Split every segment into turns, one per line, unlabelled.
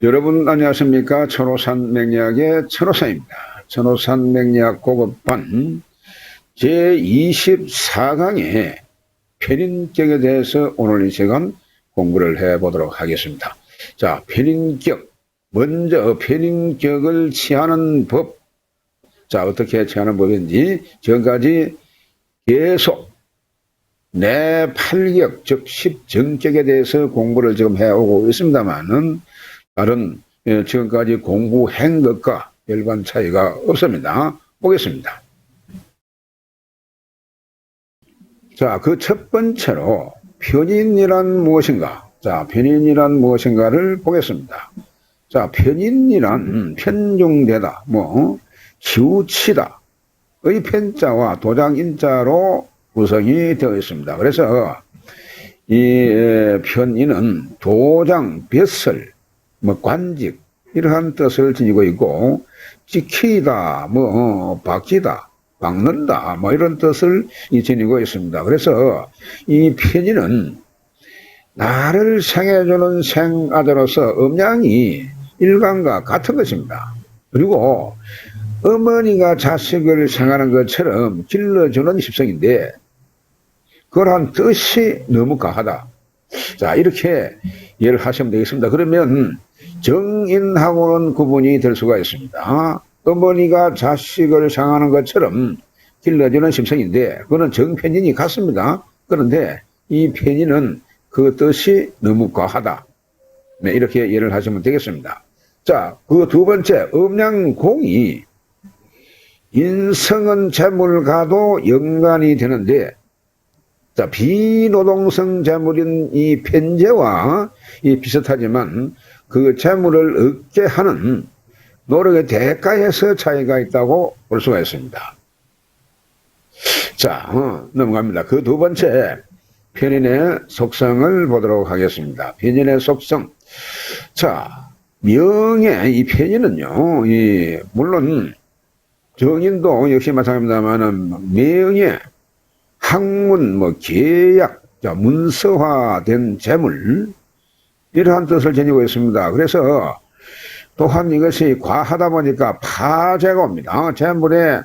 여러분 안녕하십니까? 천호산 맹약의 천호산입니다. 천호산 맹약 고급반 제24강의 편인격에 대해서 오늘 이 시간 공부를 해보도록 하겠습니다. 자, 편인격. 먼저 편인격을 취하는 법. 자, 어떻게 취하는 법인지 지금까지 계속 내팔격, 즉 십정격에 대해서 공부를 지금 해오고 있습니다만은 다른 지금까지 공부한 것과 별반 차이가 없습니다. 보겠습니다. 자, 그 첫 번째로 편인이란 무엇인가? 자, 편인이란 무엇인가를 보겠습니다. 자, 편인이란 편중되다, 치우치다, 의 편자와 도장인자로 구성이 되어 있습니다. 그래서 이 편인은 도장, 뱃설, 관직 이러한 뜻을 지니고 있고, 찍히다, 박지다, 박는다, 이런 뜻을 지니고 있습니다. 그래서 이 편인은 나를 생해주는 생아들로서 음양이 일간과 같은 것입니다. 그리고 어머니가 자식을 생하는 것처럼 길러주는 습성인데 그러한 뜻이 너무 과하다. 자, 이렇게 이해를 하시면 되겠습니다. 그러면 정인하고는 구분이 될 수가 있습니다. 어머니가 자식을 생하는 것처럼 길러주는 습성인데 그거는 정편인이 같습니다. 그런데 이 편인은 그 뜻이 너무 과하다. 네, 이렇게 이해를 하시면 되겠습니다. 자, 그 두 번째, 음양공이 인성은 재물과도 연관이 되는데, 자, 비노동성 재물인 이 편재와 비슷하지만 그 재물을 얻게 하는 노력의 대가에서 차이가 있다고 볼 수가 있습니다. 자, 넘어갑니다. 그 두 번째, 편인의 속성을 보도록 하겠습니다. 편인의 속성. 자, 명예, 이 편인은요, 물론 정인도 역시 마찬가지입니다만은 명예, 학문, 계약, 문서화된 재물 이러한 뜻을 지니고 있습니다. 그래서 또한 이것이 과하다 보니까 파재가 옵니다. 재물을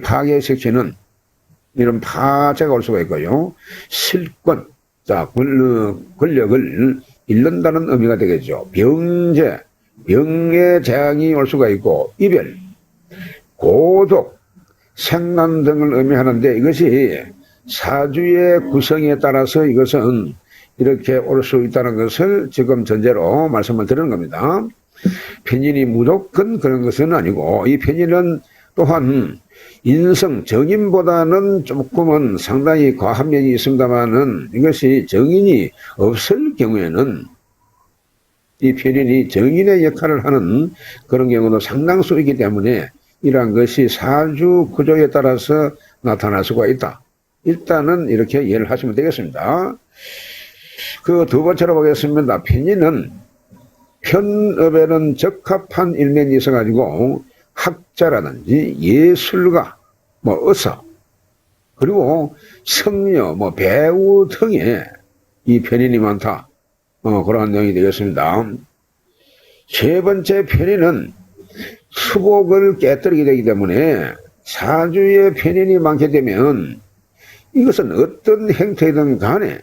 파괴시키는 이런 파재가 올 수가 있고요. 실권, 자, 권력을 잃는다는 의미가 되겠죠. 병제, 병의 재앙이 올 수가 있고, 이별, 고독, 생난 등을 의미하는데 이것이 사주의 구성에 따라서 이것은 이렇게 올 수 있다는 것을 지금 전제로 말씀을 드리는 겁니다. 편인이 무조건 그런 것은 아니고 이 편인은 또한 인성, 정인보다는 조금은 상당히 과한 면이 있습니다만은 이것이 정인이 없을 경우에는 이 편인이 정인의 역할을 하는 그런 경우도 상당수 있기 때문에 이러한 것이 사주 구조에 따라서 나타날 수가 있다. 일단은 이렇게 이해를 하시면 되겠습니다. 그 두 번째로 보겠습니다. 편인은 편업에는 적합한 일면이 있어가지고 학자라든지 예술가, 의사, 그리고 성녀, 배우 등에 이 편인이 많다. 그러한 내용이 되겠습니다. 세 번째 편인은 수복을 깨뜨리게 되기 때문에 사주에 편인이 많게 되면 이것은 어떤 행태이든 간에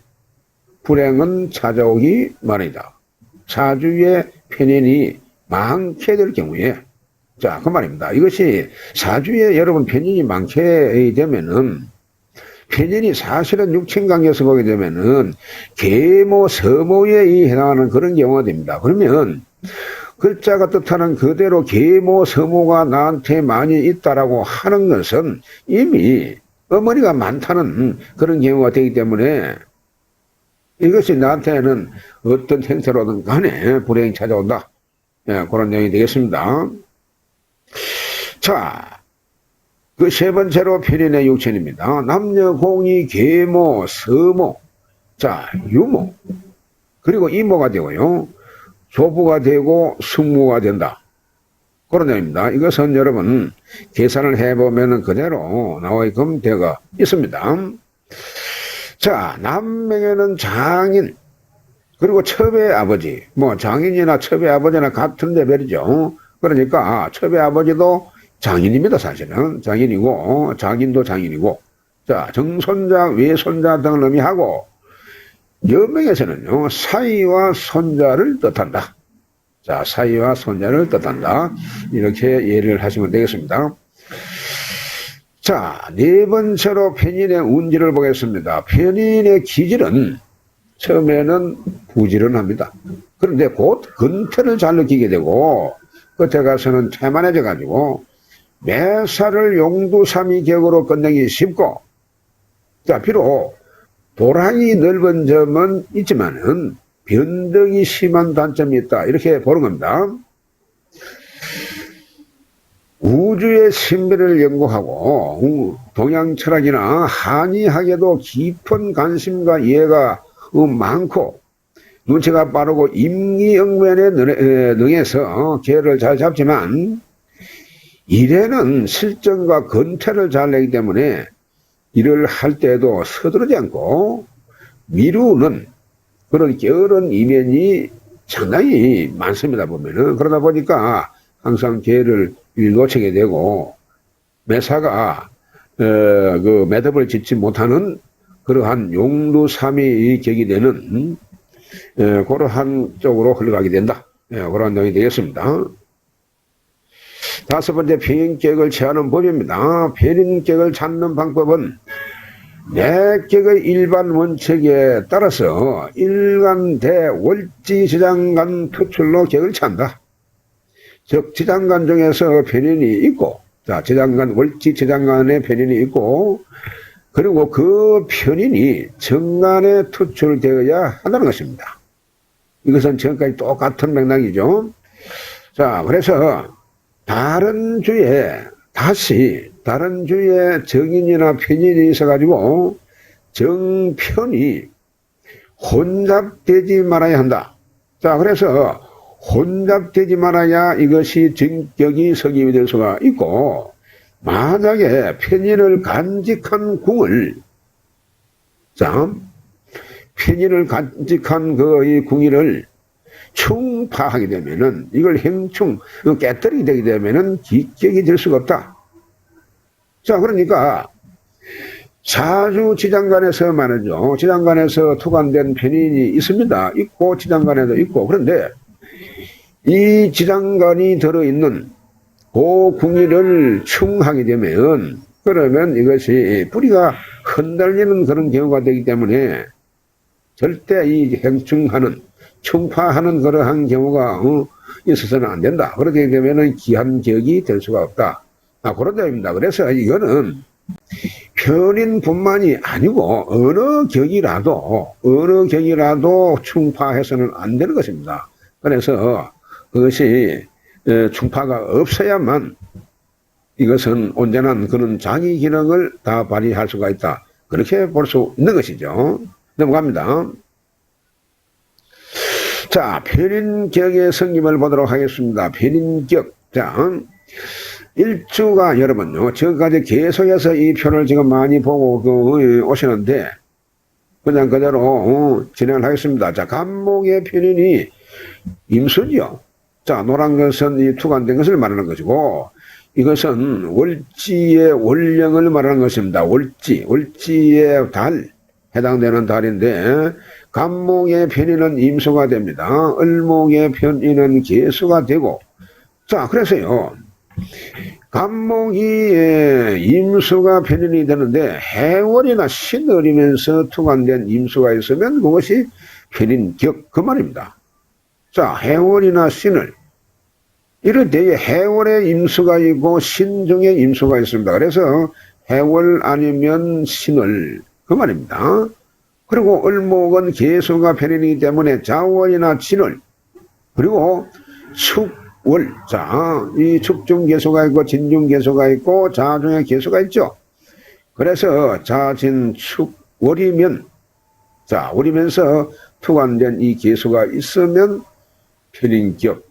불행은 찾아오기 마련이다. 사주에 편인이 많게 될 경우에, 자, 그 말입니다. 이것이 사주에 여러분 편인이 많게 되면은 편인이 사실은 육친관계에서 보게 되면은 계모, 서모에 해당하는 그런 경우가 됩니다. 그러면 글자가 뜻하는 그대로 계모, 서모가 나한테 많이 있다라고 하는 것은 이미 어머니가 많다는 그런 경우가 되기 때문에 이것이 나한테는 어떤 행태로든 간에 불행이 찾아온다. 그런 내용이 되겠습니다. 자, 그 세 번째로 편인의 육친입니다. 남녀공이 계모, 서모, 자, 유모, 그리고 이모가 되고요. 조부가 되고 숙모가 된다. 그런 내용입니다. 이것은 여러분 계산을 해보면 그대로 나오게끔 되어 있습니다. 자, 남명에는 장인, 그리고 첩의 아버지, 뭐 장인이나 첩의 아버지나 같은 레벨이죠. 그러니까 첩의 아버지도 장인입니다. 사실은 장인이고 장인도 장인이고. 자, 정손자, 외손자 등을 의미하고 여명에서는요 사위와 손자를 뜻한다. 자, 사위와 손자를 뜻한다. 이렇게 이해를 하시면 되겠습니다. 자, 네 번째로 편인의 운지를 보겠습니다. 편인의 기질은 처음에는 부지런합니다. 그런데 곧 근태를 잘 느끼게 되고 끝에 가서는 태만해져 가지고 매사를 용두삼이 격으로 끝내기 쉽고, 자, 비록 도랑이 넓은 점은 있지만은 변덕이 심한 단점이 있다. 이렇게 보는 겁니다. 우주의 신비를 연구하고 동양 철학이나 한의학에도 깊은 관심과 이해가 많고 눈치가 빠르고 임기응변에 능해서 계를 잘 잡지만 일에는 실정과 근태를 잘 내기 때문에 일을 할 때도 서두르지 않고 미루는 그런 게으른 이면이 상당히 많습니다. 보면은. 그러다 보니까 항상 기회를 놓치게 되고 매사가 그 매듭을 짓지 못하는 그러한 용두삼이 격이 되는 그러한 쪽으로 흘러가게 된다. 그런 내용이 되겠습니다. 다섯 번째, 편인격을 취하는 법입니다. 편인격을 찾는 방법은 내격의 일반 원칙에 따라서 일간 대월지 지장간 투출로 격을 찾는다. 즉 지장간 중에서 편인이 있고, 자, 지장간, 월지 지장간에 편인이 있고, 그리고 그 편인이 정간에 투출되어야 한다는 것입니다. 이것은 지금까지 똑같은 맥락이죠. 자, 그래서 다른 주에 정인이나 편인이 있어가지고 정편이 혼잡되지 말아야 한다. 자, 그래서 혼잡되지 말아야 이것이 정격이 석입이 될 수가 있고, 만약에 편인을 간직한 궁을, 자, 편인을 간직한 이 궁의를 충파하게 되면은, 이걸 행충, 깨뜨리게 되게 되면은 기격이 될 수가 없다. 자, 그러니까, 사주 지장간에서 말이죠. 지장간에서 투관된 편인이 있습니다. 있고, 지장간에도 있고, 그런데, 이 지장간이 들어있는 그 궁의를 충하게 되면 그러면 이것이 뿌리가 흔들리는 그런 경우가 되기 때문에 절대 이 행충하는 충파하는 그러한 경우가 있어서는 안 된다. 그렇게 되면 귀한 격이 될 수가 없다. 그런 점입니다. 그래서 이거는 편인뿐만이 아니고 어느 격이라도 충파해서는 안 되는 것입니다. 그래서 그것이 충파가 없어야만 이것은 온전한 그런 자기 기능을 다 발휘할 수가 있다. 그렇게 볼 수 있는 것이죠. 넘어갑니다. 자, 편인격의 성김을 보도록 하겠습니다. 편인격. 자, 일주가 여러분요, 지금까지 계속해서 이 표를 지금 많이 보고 오시는데, 그냥 그대로 진행을 하겠습니다. 자, 간목의 편인이 임수죠. 자, 노란 것은 이 투관된 것을 말하는 것이고, 이것은 월지의 월령을 말하는 것입니다. 월지의 달, 해당되는 달인데, 간목의 편인은 임수가 됩니다. 을목의 편인은 계수가 되고, 자, 그래서요, 간목이 임수가 편인이 되는데, 해월이나 신월이면서 투관된 임수가 있으면 그것이 편인격, 그 말입니다. 자, 해월이나 신월. 이럴 때에 해월에 임수가 있고 신중에 임수가 있습니다. 그래서 해월 아니면 신월, 그 말입니다. 그리고 을목은 계수가 편인이기 때문에 자월이나 진월, 그리고 축월. 자, 이 축중계수가 있고 진중계수가 있고 자중의 계수가 있죠. 그래서 자진 축월이면, 자, 월이면서 투관된 이 계수가 있으면 편인격,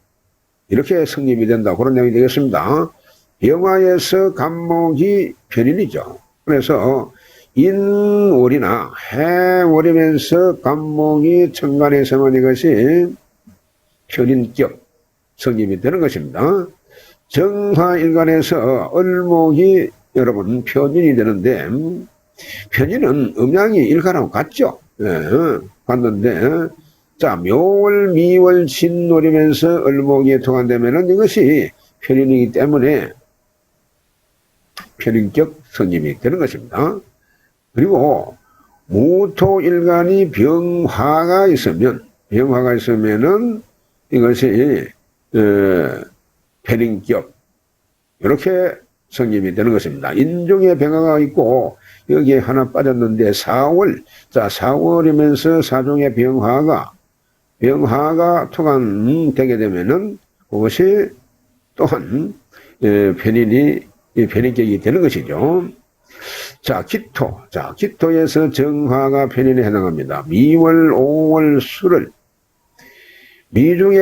이렇게 성립이 된다. 그런 내용이 되겠습니다. 병화에서 간목이 편인이죠. 그래서 인월이나 해월이면서 간목이 천간에 서면 이것이 편인격 성립이 되는 것입니다. 정화일간에서 을목이 여러분 편인이 되는데, 편인은 음양이 일간하고 같죠. 예, 같는데, 자, 묘월, 미월, 진월이면서 을목이 통한되면은 이것이 편인이기 때문에 편인격 성립이 되는 것입니다. 그리고 무토일간이 병화가 있으면은 이것이 편인격 이렇게 성립이 되는 것입니다. 인종의 병화가 있고 여기에 하나 빠졌는데 4월, 자 4월이면서 사종의 병화가 통한되게 되면은 그것이 또한 편인격이 되는 것이죠. 자, 기토에서 정화가 편인에 해당합니다. 미월, 5월, 술을 미중에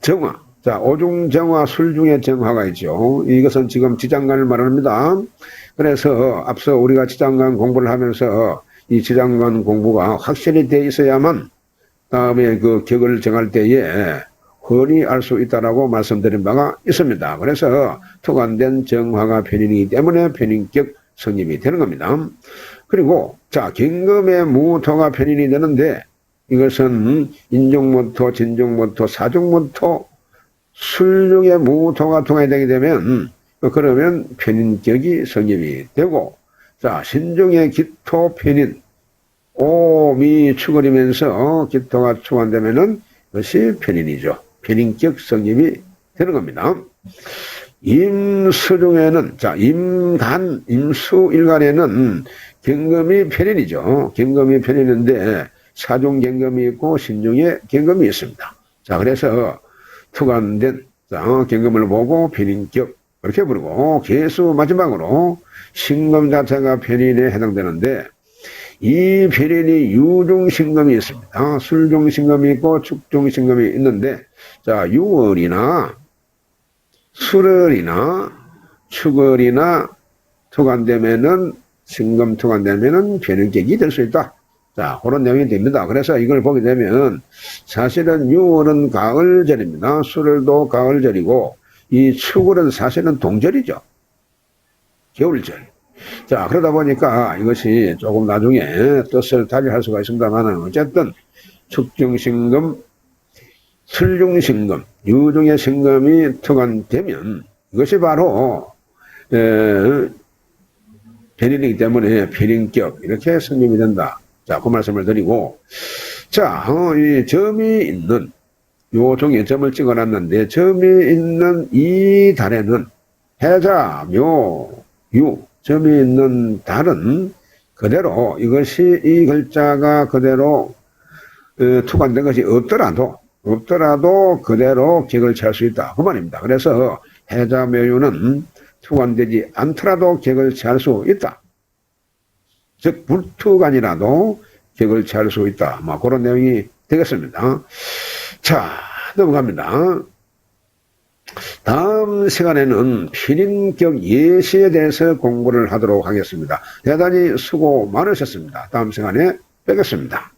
정화, 자, 오중정화, 술중에 정화가 있죠. 이것은 지금 지장간을 말합니다. 그래서 앞서 우리가 지장간 공부를 하면서 이 지장간 공부가 확실히 되어 있어야만 다음에 그 격을 정할 때에 훤히 알 수 있다라고 말씀드린 바가 있습니다. 그래서 토관된 정화가 편인이기 때문에 편인격 성립이 되는 겁니다. 그리고 자, 경금의 무토가 편인이 되는데 이것은 인종무토, 진종무토, 사종무토, 술중의 무토가 통해되게 되면 그러면 편인격이 성립이 되고, 자, 신중의 기토 편인, 오미 축월이면서 기토가 충환되면은 그것이 편인이죠. 편인격 성립이 되는 겁니다. 임수 중에는, 자, 임수일간에는 경금이 편인이죠. 경금이 편인인데 사중 경금이 있고 신중의 경금이 있습니다. 자, 그래서 투관된 경금을 보고 편인격 그렇게 부르고, 개수 마지막으로 신금 자체가 편인에 해당되는데 이 편인이 유중신금이 있습니다. 술중신금이 있고 축중신금이 있는데, 자, 유월이나 술월이나 축월이나 투관되면은 신금 투관되면은 편인격이 될 수 있다. 자, 그런 내용이 됩니다. 그래서 이걸 보게 되면 사실은 유월은 가을절입니다. 술월도 가을절이고 이 축월은 사실은 동절이죠. 겨울절. 자, 그러다 보니까 이것이 조금 나중에 뜻을 달리할 수가 있습니다만 어쨌든 축중신금, 술중신금, 유중의 신금이 투관되면 이것이 바로 편인이기 때문에 편인격 이렇게 성립이 된다. 자, 그 말씀을 드리고, 자, 이 점이 있는 요 종에 점을 찍어놨는데 점이 있는 이 달에는 해자, 묘, 유 점이 있는 달은 그대로 이것이 이 글자가 그대로 투관된 것이 없더라도 그대로 격을 찰 수 있다. 그 말입니다. 그래서 해자, 묘유는 투관되지 않더라도 격을 찰 수 있다. 즉 불투관이라도 격을 찰 수 있다. 뭐 그런 내용이 되겠습니다. 자, 넘어갑니다. 다음 시간에는 편인격 예시에 대해서 공부를 하도록 하겠습니다. 대단히 수고 많으셨습니다. 다음 시간에 뵙겠습니다.